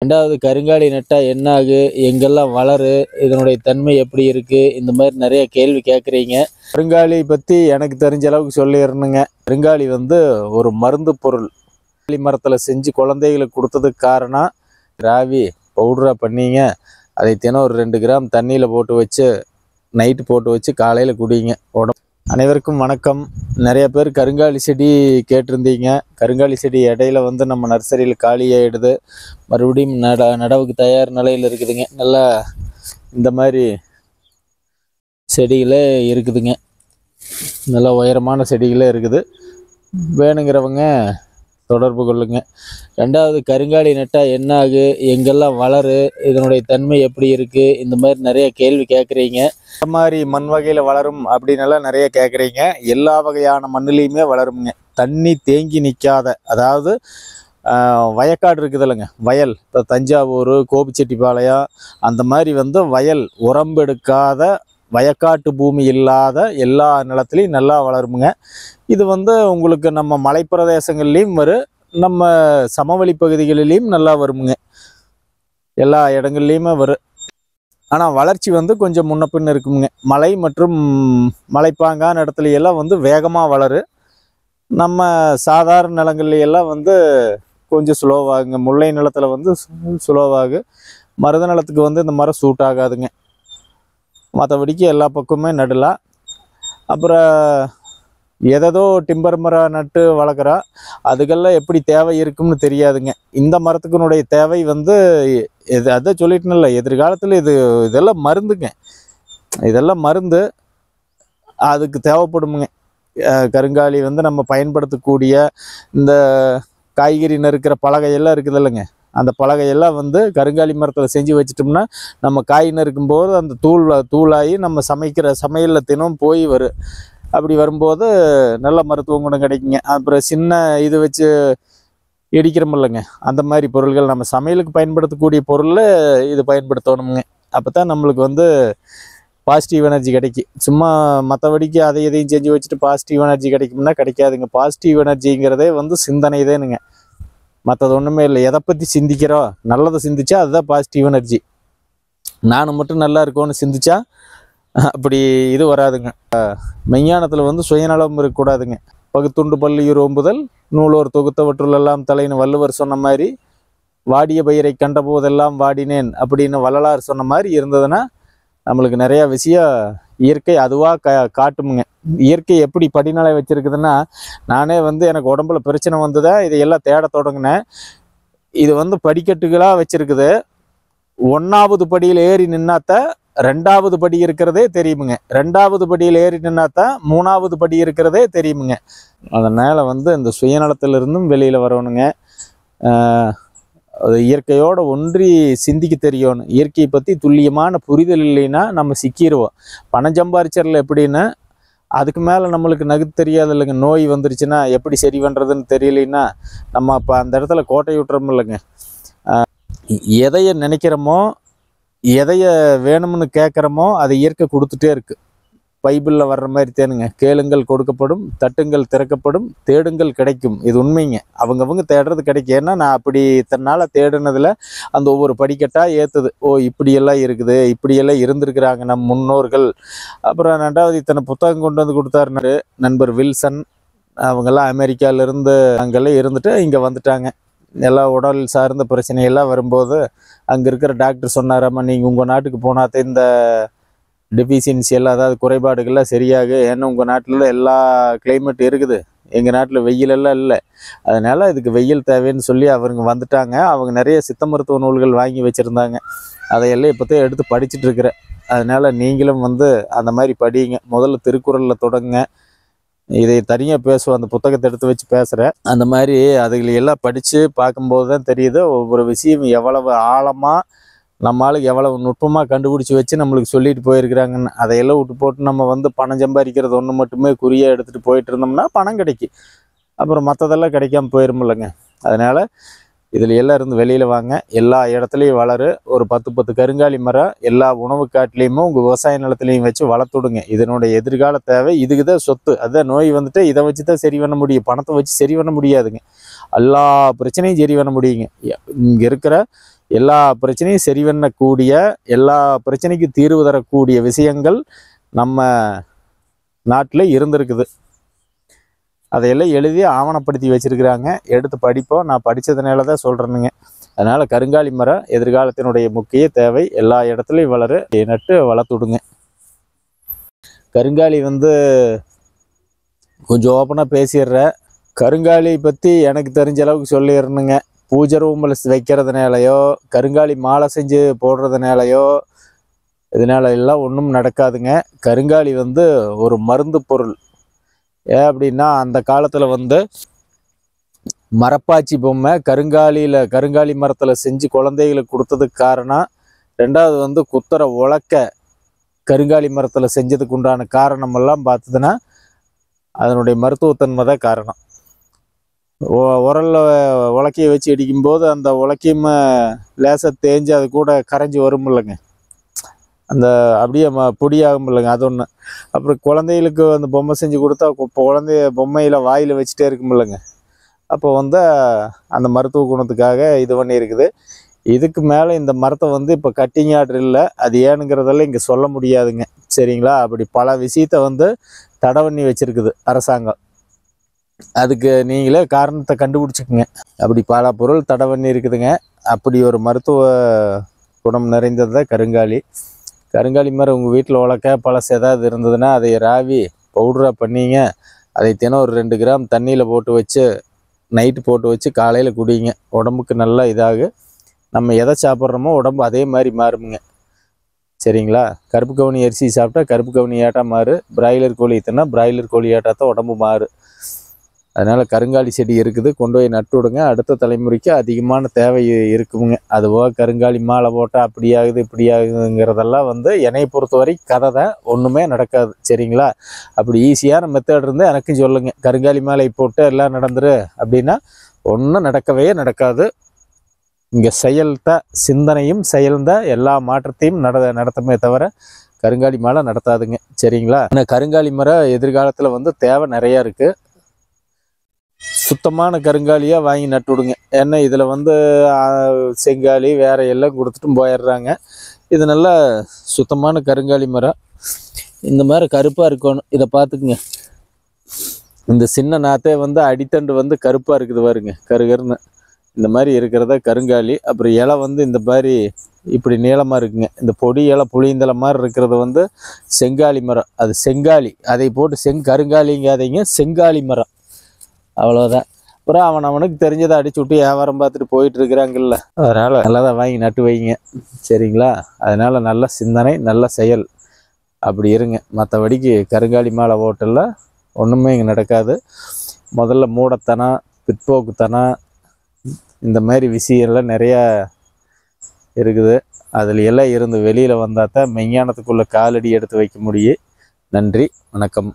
ரெண்டாவது கருங்காலி நட்டா என்ன ஆகு, எங்கெல்லாம் வளரு, இதனுடைய தன்மை எப்படி இருக்கு, இந்த மாதிரி நிறைய கேள்வி கேட்குறீங்க. கருங்காலி பற்றி எனக்கு தெரிஞ்ச அளவுக்கு சொல்லிடணுங்க. கருங்காலி ஒரு மருந்து பொருள். மரத்தில் செஞ்சு குழந்தைகளுக்கு கொடுத்ததுக்கு காரணம் ராவி பவுடராக பண்ணிங்க. அதை தினம் ஒரு 2 கிராம் தண்ணியில் போட்டு வச்சு நைட்டு போட்டு வச்சு காலையில் குடிங்க. அனைவருக்கும் வணக்கம். நிறைய பேர் கருங்காலி செடி கேட்டிருந்தீங்க. கருங்காலி செடி இடையில நம்ம நர்சரியில் காலியாகிடுது. மறுபடியும் நடவுக்கு தயார் நிலையில் இருக்குதுங்க. நல்லா இந்த மாதிரி செடிகளே இருக்குதுங்க. நல்லா உயரமான செடிகளே இருக்குது. வேணுங்கிறவங்க தொடர்பு கொள்ளுங்க. ரெண்டாவது கருங்காலி நட்டா என்ன ஆகு, எங்கெல்லாம் வளரு, இதனுடைய தன்மை எப்படி இருக்கு, இந்த மாதிரி நிறைய கேள்வி கேட்குறீங்க. இந்த மாதிரி மண் வகையில் வளரும் அப்படின்னெல்லாம் நிறைய கேட்குறீங்க. எல்லா வகையான மண்ணிலையுமே வளருங்க. தண்ணி தேங்கி நிற்காத, அதாவது வயக்காடு இருக்குது இல்லைங்க, வயல். இப்போ தஞ்சாவூர், கோபிச்செட்டிப்பாளையம் அந்த மாதிரி வயல் உரம்பெடுக்காத வயக்காட்டு பூமி இல்லாத எல்லா நிலத்துலையும் நல்லா வளருமுங்க. இது உங்களுக்கு நம்ம மலைப்பிரதேசங்கள்லேயும் வரும், நம்ம சமவெளி பகுதிகளிலையும் நல்லா வருமுங்க. எல்லா இடங்கள்லையுமே வரும். ஆனால் வளர்ச்சி கொஞ்சம் முன்ன பின்ன இருக்குமுங்க. மலை மற்றும் மலைப்பாங்கான இடத்துல எல்லாம் வேகமாக வளரு. நம்ம சாதாரண நிலங்கள்லையெல்லாம் கொஞ்சம் ஸ்லோவாகுங்க. முல்லை நிலத்தில் ஸ்லோவாகு. மருத நிலத்துக்கு இந்த மரம் சூட் ஆகாதுங்க. மற்றபடிக்கு எல்லா பக்கமே நடலாம். அப்புறம் ஏதோ டிம்பர் மரம் நட்டு வளர்க்குறா, அதுக்கெல்லாம் எப்படி தேவை இருக்கும்னு தெரியாதுங்க. இந்த மரத்துக்குனுடைய தேவை அதான் சொல்லிட்டுனில்ல, எதிர்காலத்தில் இதெல்லாம் மருந்துங்க. இதெல்லாம் மருந்து அதுக்கு தேவைப்படுமுங்க. கருங்காலி நம்ம பயன்படுத்தக்கூடிய இந்த காய்கறி நறுக்கிற பலகையெல்லாம் இருக்குது இல்லைங்க, அந்த பலகையெல்லாம் கருங்காலி மரத்தில் செஞ்சு வச்சிட்டோம்னா நம்ம காய் நறுக்கும்போது அந்த தூளாகி நம்ம சமைக்கிற சமையலில் தினம் போய் வரும். அப்படி வரும்போது நல்ல மருத்துவ குணம் கிடைக்குங்க. அப்புறம் சின்ன இது வச்சு இடிக்கிறோமில்லைங்க, அந்த மாதிரி பொருள்கள் நம்ம சமையலுக்கு பயன்படுத்தக்கூடிய பொருளில் இது பயன்படுத்தணுமுங்க. அப்போ தான் நம்மளுக்கு பாசிட்டிவ் எனர்ஜி கிடைக்கும். சும்மா மற்றபடிக்கு அதை எதையும் செஞ்சு வச்சுட்டு பாசிட்டிவ் எனர்ஜி கிடைக்கும்னா கிடைக்காதுங்க. பாசிட்டிவ் எனர்ஜிங்கிறதே சிந்தனை தானுங்க, மற்றது ஒன்றுமே இல்லை. எதை பற்றி சிந்திக்கிறோம், நல்லதை சிந்திச்சா அதுதான் பாசிட்டிவ் எனர்ஜி. நானும் மட்டும் நல்லா இருக்கோன்னு சிந்திச்சா அப்படி இது வராதுங்க. மெய்ஞானத்தில் சுயநலம் இருக்கக்கூடாதுங்க. பகுத்துண்டு பள்ளியூர் ஓம்புதல் நூலோர் தொகுத்தவற்றுள்ளெல்லாம் தலைன்னு வள்ளுவர் சொன்ன மாதிரி, வாடிய பயிரை கண்ட போதெல்லாம் வாடினேன் அப்படின்னு வள்ளலார் சொன்ன மாதிரி இருந்ததுன்னா நம்மளுக்கு நிறையா விஷயம் இயற்கை அதுவாக காட்டுமுங்க. இயற்கை எப்படி படிநிலை வச்சுருக்குதுன்னா, நானே எனக்கு உடம்புல பிரச்சனை வந்ததா இதையெல்லாம் தேட தொடங்கினேன். இது படிக்கட்டுகளாக வச்சுருக்குது. 1ஆவது படியில் ஏறி நின்னாத்தான் 2ஆவது படி இருக்கிறதே தெரியுமுங்க. 2ஆவது படியில் ஏறி நின்னாத்தான் 3ஆவது படி இருக்கிறதே தெரியுமுங்க. அதனால் இந்த சுயநலத்திலிருந்தும் வெளியில் வரணுங்க. அது இயற்கையோடு ஒன்றி சிந்திக்க தெரியணும். இயற்கையை பற்றி துல்லியமான புரிதல் இல்லைன்னா நம்ம சிக்கிடுவோம். பணம் சம்பாரிச்சரில் எப்படின்னா அதுக்கு மேலே நம்மளுக்கு நகுத்து தெரியாது இல்லைங்க. நோய் வந்துருச்சுன்னா எப்படி சரி பண்ணுறதுன்னு தெரியலைன்னா நம்ம அப்போ அந்த இடத்துல கோட்டை விட்டுறோம் இல்லைங்க. எதைய நினைக்கிறோமோ, எதைய வேணும்னு கேட்குறோமோ அதை இயற்கை கொடுத்துட்டே இருக்குது. பைபிளில் வர்ற மாதிரி தேனுங்க, கேளுங்கள் கொடுக்கப்படும், தட்டுங்கள் திறக்கப்படும், தேடுங்கள் கிடைக்கும். இது உண்மைங்க. அவங்கவுங்க தேடுறது கிடைக்கும். ஏன்னா நான் அப்படி தன்னால் தேடுனதில் அந்த ஒவ்வொரு படிக்கட்டாக ஏற்றுது. ஓ இப்படியெல்லாம் இருக்குது, இப்படியெல்லாம் இருந்திருக்கிறாங்க நம் முன்னோர்கள். அப்புறம் 2வது இத்தனை புத்தகம் கொண்டு கொடுத்தாருனாரு நண்பர் வில்சன். அவங்கெல்லாம் அமெரிக்காவிலேருந்து அங்கெல்லாம் இருந்துட்டு இங்கே வந்துட்டாங்க. எல்லா உடல் சார்ந்த பிரச்சனையெல்லாம் வரும்போது அங்கே இருக்கிற டாக்டர் சொன்னாராம்மா, நீங்கள் உங்கள் நாட்டுக்கு போனாத்தே இந்த டெஃபிஷியன்சி எல்லாம், அதாவது குறைபாடுகள்லாம் சரியாகு. ஏன்னா உங்கள் நாட்டில் எல்லா கிளைமேட் இருக்குது, எங்கள் நாட்டில் வெயிலெல்லாம் இல்லை. அதனால் இதுக்கு வெயில் தேவைன்னு சொல்லி அவங்க வந்துட்டாங்க. அவங்க நிறைய சித்த மருத்துவ நூல்கள் வாங்கி வச்சுருந்தாங்க. அதையெல்லாம் இப்போதான் எடுத்து படிச்சுட்ருக்கிறேன். அதனால் நீங்களும் அந்த மாதிரி படிங்க. முதல்ல திருக்குறளில் தொடங்குங்க. இதை தனியாக பேசுவோம், அந்த புத்தகத்தை எடுத்து வச்சு பேசுகிறேன். அந்த மாதிரி அதுகளெல்லாம் படித்து பார்க்கும்போது தான் தெரியுது ஒவ்வொரு விஷயம் எவ்வளவு ஆழமாக நம்மளுக்கு எவ்வளவு நுட்பமாக கண்டுபிடிச்சி வச்சு நம்மளுக்கு சொல்லிட்டு போயிருக்கிறாங்கன்னு. அதையெல்லாம் விட்டு போட்டு நம்ம பணம் சம்பாதிக்கிறது ஒன்று மட்டுமே குறியாக எடுத்துகிட்டு போயிட்டு இருந்தோம்னா பணம் கிடைக்கும், அப்புறம் மற்றதெல்லாம் கிடைக்காம போயிருமில்லைங்க. அதனால் இதில் எல்லாம் இருந்து வெளியில் வாங்க. எல்லா இடத்துலையும் வளரு. ஒரு 10 கருங்காலி மரம் எல்லா உணவு காட்டிலையுமே உங்கள் விவசாய நிலத்துலையும் வச்சு வளர்த்துடுங்க. இதனுடைய எதிர்கால தேவை இதுக்கு தான் சொத்து. அதுதான் நோய் இதை வச்சு தான் சரி பண்ண முடியும். பணத்தை வச்சு சரி பண்ண முடியாதுங்க. எல்லா பிரச்சனையும் சரி பண்ண முடியுங்க. இங்கே இருக்கிற எல்லா பிரச்சனையும் சரி பண்ணக்கூடிய, எல்லா பிரச்சனைக்கும் தீர்வு தரக்கூடிய விஷயங்கள் நம்ம நாட்டில் இருந்திருக்குது. அதையெல்லாம் எழுதி ஆவணப்படுத்தி வச்சிருக்கிறாங்க. எடுத்து படிப்போம். நான் படித்ததுனால தான் சொல்கிறேனுங்க. அதனால் கருங்காலி மரம் எதிர்காலத்தினுடைய முக்கிய தேவை. எல்லா இடத்துலையும் நட்டு வளர்த்துடுங்க. கருங்காலி கொஞ்சம் ஓப்பனாக பேசிடுறேன். கருங்காலி பற்றி எனக்கு தெரிஞ்ச அளவுக்கு சொல்லிடணுங்க. பூஜை ரூமில் வைக்கிறதுனாலையோ, கருங்காலி மாலை செஞ்சு போடுறதுனாலையோ, இதனால எல்லாம் ஒன்றும் நடக்காதுங்க. கருங்காலி ஒரு மருந்து பொருள். ஏன் அப்படின்னா, அந்த காலத்தில் மரப்பாச்சி பொம்மை கருங்காலி மரத்தில் செஞ்சு குழந்தைகளுக்கு கொடுத்ததுக்கு காரணம். ரெண்டாவது குத்துற உலக்க கருங்காலி மரத்தில் செஞ்சதுக்கு உண்டான காரணமெல்லாம் பார்த்ததுன்னா அதனுடைய மருத்துவத்தன்மை தான் காரணம். உரலில் உலக்கையை வச்சு அடிக்கும்போது அந்த உலக்கையும் லேசாக தேஞ்சு அது கூட கரைஞ்சி வரும் இல்லைங்க, அந்த அப்படியே பொடியாகும் இல்லைங்க, அது ஒன்று. அப்புறம் குழந்தைகளுக்கு அந்த பொம்மை செஞ்சு கொடுத்தா குழந்தைய பொம்மையில் வாயில் வச்சுட்டே இருக்கும் இல்லைங்க, அப்போ அந்த மருத்துவ குணத்துக்காக இது பண்ணியிருக்குது. இதுக்கு மேலே இந்த மரத்தை இப்போ கட்டிங் ஆர்டர் இல்லை. அது ஏனுங்கிறதெல்லாம் இங்கே சொல்ல முடியாதுங்க. சரிங்களா? அப்படி பல விஷயத்தை தடை பண்ணி வச்சுருக்குது அரசாங்கம். அதுக்கு நீங்களே காரணத்தை கண்டுபிடிச்சிக்குங்க. அப்படி பல பொருள் தடை பண்ணி இருக்குதுங்க. அப்படி ஒரு மருத்துவ குணம் நிறைந்தது தான் கருங்காலி. கருங்காலி மரம் உங்கள் வீட்டில் உலக்க பழசு ஏதாவது இருந்ததுன்னா அதை ராவி பவுடராக பண்ணிங்க. அதை தினம் ஒரு 2 கிராம் தண்ணியில் போட்டு வச்சு நைட்டு போட்டு வச்சு காலையில் குடிங்க. உடம்புக்கு நல்லா இதாகும். நம்ம எதை சாப்பிட்றோமோ உடம்பு அதே மாதிரி மாறுமுங்க. சரிங்களா? கருப்பு கவுனி அரிசி சாப்பிட்டா கருப்பு கவுனி ஏட்டா மாறு. பிராய்லர் கோழி தின்னா பிராய்லர் கோழி ஏட்டாத்தான் உடம்பு மாறு. அதனால் கருங்காலி செடி இருக்குது, கொண்டு போய் நட்டு விடுங்க. அடுத்த தலைமுறைக்கு அதிகமான தேவை இருக்குங்க. அதுபோக கருங்காலி மாலை போட்டால் அப்படி ஆகுது இப்படி ஆகுதுங்கிறதெல்லாம் என்னை பொறுத்தவரை கதை தான், ஒன்றுமே நடக்காது. சரிங்களா? அப்படி ஈஸியான மெத்தட் இருந்தால் எனக்கும் சொல்லுங்கள். கருங்காலி மாலை போட்டு எல்லாம் நடந்துரு அப்படின்னா ஒன்றும் நடக்கவே நடக்காது. இங்கே செயல்தான், சிந்தனையும் செயல்தான் எல்லா மாற்றத்தையும் நடத்துமே தவிர கருங்காலி மாலை நடத்தாதுங்க. சரிங்களா? ஆனால் கருங்காலி மரம் எதிர்காலத்தில் தேவை நிறையா இருக்குது. சுத்தமான கருங்காலியாக வாங்கி நட்டு விடுங்க. ஏன்னா இதில் செங்காலி வேற எல்லாம் கொடுத்துட்டும் போயிடுறாங்க. இது நல்லா சுத்தமான கருங்காலி மரம். இந்த மாதிரி கருப்பாக இருக்கணும். இதை பார்த்துக்குங்க. இந்த சின்ன நாத்தே அடித்தண்டு கருப்பாக இருக்குது பாருங்க, கருகருன்னு. இந்த மாதிரி இருக்கிறத கருங்காலி. அப்புறம் இலை இந்த மாதிரி இப்படி நீளமாக இருக்குங்க. இந்த பொடி இலை புளியந்தலை மாதிரி இருக்கிறது செங்காலி மரம். அது செங்காலி. அதை போட்டு கருங்காலிங்காதீங்க, செங்காலி மரம். அவ்வளோதான். அப்புறம் அவனுக்கு தெரிஞ்சதை அடிச்சு விட்டு வியாபாரம் பார்த்துட்டு போயிட்டு இருக்கிறாங்கல்ல, அதனால் நல்லா தான் வாங்கி நட்டு வைங்க. சரிங்களா? அதனால் நல்ல சிந்தனை நல்ல செயல் அப்படி இருங்க. மற்றபடிக்கு கருங்காலி மாலை ஓட்டெல்லாம் ஒன்றுமே இங்கே நடக்காது. முதல்ல மூடத்தனம், பிற்போக்குத்தனம், இந்த மாதிரி விஷயம்லாம் நிறையா இருக்குது. அதில் எல்லாம் இருந்து வெளியில் வந்தால் தான் மெஞ்ஞானத்துக்குள்ளே காலடி எடுத்து வைக்க முடியும். நன்றி, வணக்கம்.